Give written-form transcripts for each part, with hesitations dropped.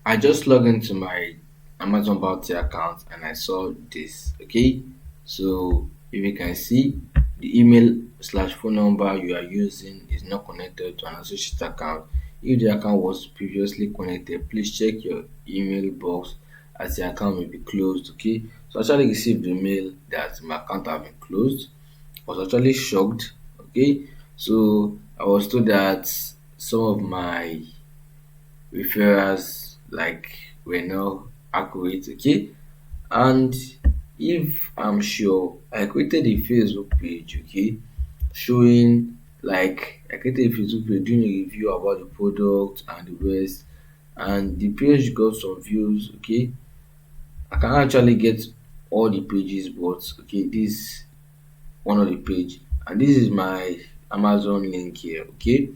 I just logged into my Amazon Bounty account and I saw this. Okay, so if you can see, the email slash phone number you are using is not connected to an associate account. If the account was previously connected, please check your email box as the account may be closed. Okay, so I actually received the mail that my account have been closed. I was actually shocked. Okay, so I was told that some of my referrals were not accurate. Okay, and if I'm sure, I created a Facebook page, okay, showing I created a Facebook page doing a review about the product and the rest, and the page got some views. Okay, I can actually get all the pages, but okay, this one of the page, and this is my Amazon link here. Okay,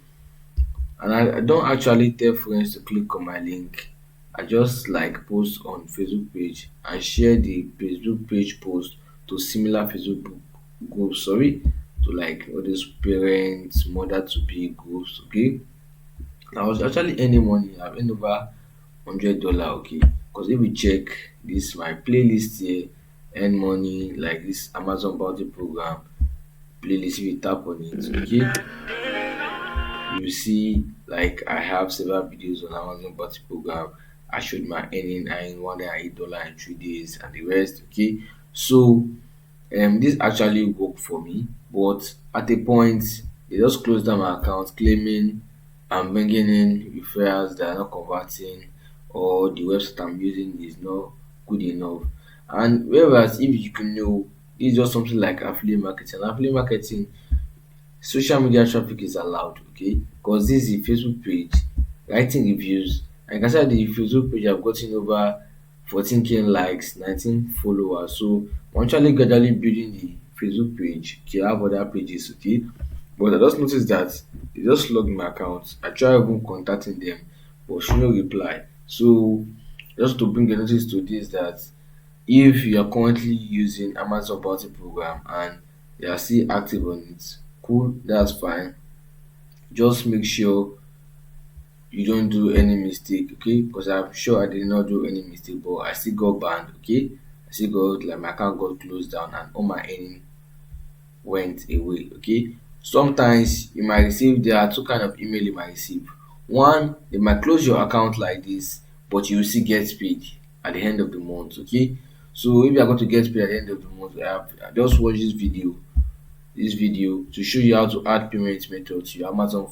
and I don't actually tell friends to click on my link. I just post on Facebook page and share the Facebook page post to similar Facebook groups. Sorry, to all those parents, mother to be groups. Okay, I was actually earning money. I've earned over $100. Okay, because if we check this my playlist here, earn money like this Amazon Bounty program playlist. If you tap on it, okay, you see I have several videos on Amazon Party program. I showed my earning. I earned $108 in 3 days and the rest. Okay, so this actually worked for me, but at a point they just closed down my account claiming I'm bringing in referrals that are not converting, or the website I'm using is not good enough. And whereas if you can know, it's just something like affiliate marketing. Affiliate marketing, social media traffic is allowed, okay, because this is a Facebook page writing reviews. And like I said, the Facebook page I've gotten over 14K likes, 19 followers. So I'm actually gradually building the Facebook page. Okay, I have other pages, okay, but I just noticed that they just logged my account. I tried even contacting them, but she no reply. So just to bring a notice to this, that if you are currently using Amazon Bounty program and you are still active on it, cool, that's fine. Just make sure you don't do any mistake, okay? Because I'm sure I did not do any mistake, but I still got banned, okay? I still got my account got closed down and all my earning went away, okay? Sometimes you might receive, there are two kind of email you might receive. One, they might close your account like this, but you will still get paid at the end of the month, okay? So if you are going to get paid at the end of the month, I just watch this video to show you how to add payment method to your Amazon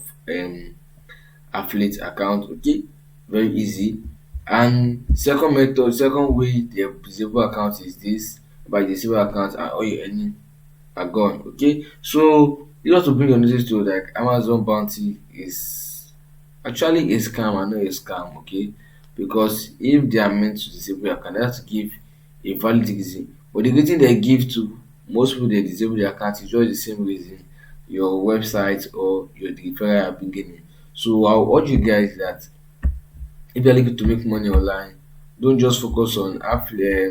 affiliate account. Okay, very easy. And second way the disable account is this: by disable account and all your earning are gone. Okay, so you have to bring your notice to Amazon Bounty is actually a scam and not a scam. Okay, because if they are meant to disable your account, they have to give a valid reason. But the reason they give to most people they disable their account is just the same reason: your website or your the referral you are bringing in. So I'll urge you guys that if you're looking to make money online, don't just focus on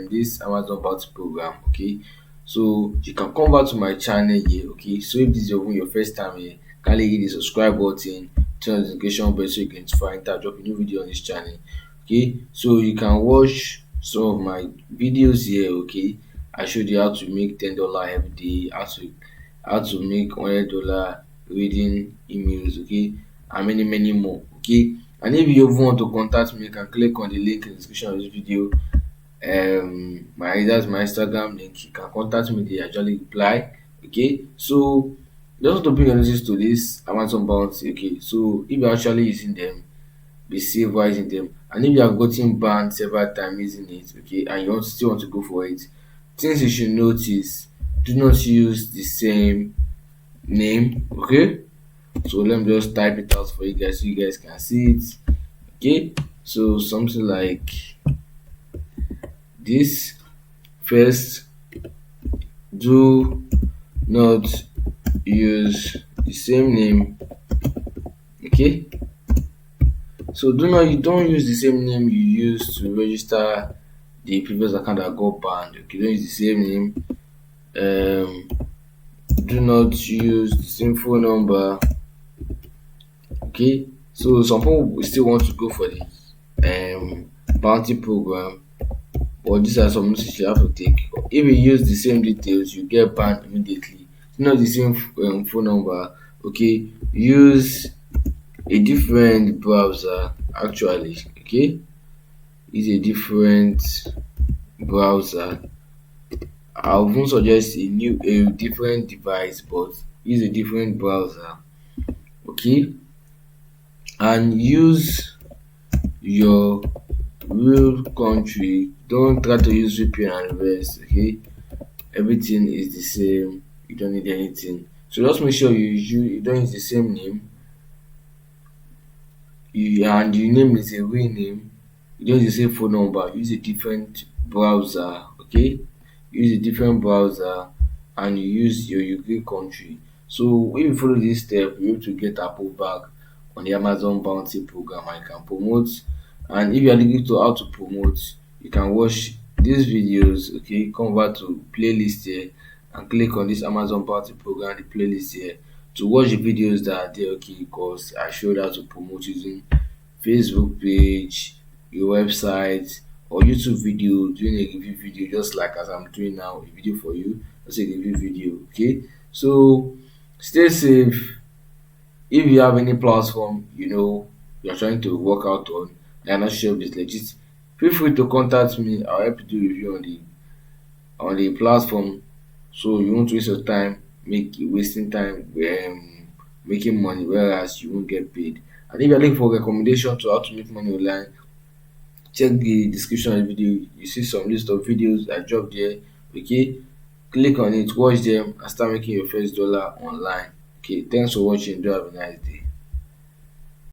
this Amazon Bounty program, okay? So you can come back to my channel here, okay? So if this is your first time here, kindly hit the subscribe button, turn on the notification bell so you can find that drop a new video on this channel, okay? So you can watch some of my videos here, okay? I showed you how to make $10 every day, how to make $100 reading emails, okay, and many more, okay. And if you even want to contact me, you can click on the link in the description of this video. That's my Instagram link. You can contact me there, I usually reply, okay. So just to bring your notice to this Amazon bounty, okay. So if you're actually using them, be safe while using them. And if you have gotten banned several times using it, okay, and you still want to go for it, things you should notice: do not use the same name, okay. So let me just type it out for you guys so you guys can see it, okay. So something like this: first, do not use the same name, okay. So you don't use the same name you used to register the previous account that got banned, okay. Don't use the same name. um do not use the same phone number, okay. So some people will still want to go for the bounty program, but these are some notices you have to take. If you use the same details, you get banned immediately. Not the same phone number. Okay, use a different browser actually. Okay, use a different browser. I won't suggest a different device, but use a different browser. Okay, and use your real country. Don't try to use VPN and rest. Okay, everything is the same. You don't need anything. So just make sure you don't use the same name. And your name is a real name. You don't use the same phone number. Use a different browser. Okay, use a different browser and you use your UK country. So if you follow this step, you're able to get approved back on the Amazon Bounty program and you can promote. And if you are looking to how to promote, you can watch these videos. Okay, come back to playlist here and click on this Amazon Bounty program, the playlist here to watch the videos that are there. Okay, because I showed how to promote using Facebook page, your website, or YouTube video, doing a review video, just like as I'm doing now, a video for you, just a review video. Okay, so stay safe. If you have any platform you're trying to work out on, and you're not sure if it's legit, feel free to contact me. I'll help you do review on the platform, so you won't waste your time wasting time making money whereas you won't get paid. And if you're looking for recommendation to how to make money online, check the description of the video. You see some list of videos I dropped there. Okay, click on it, watch them and start making your first dollar online. Okay, thanks for watching. Do have a nice day.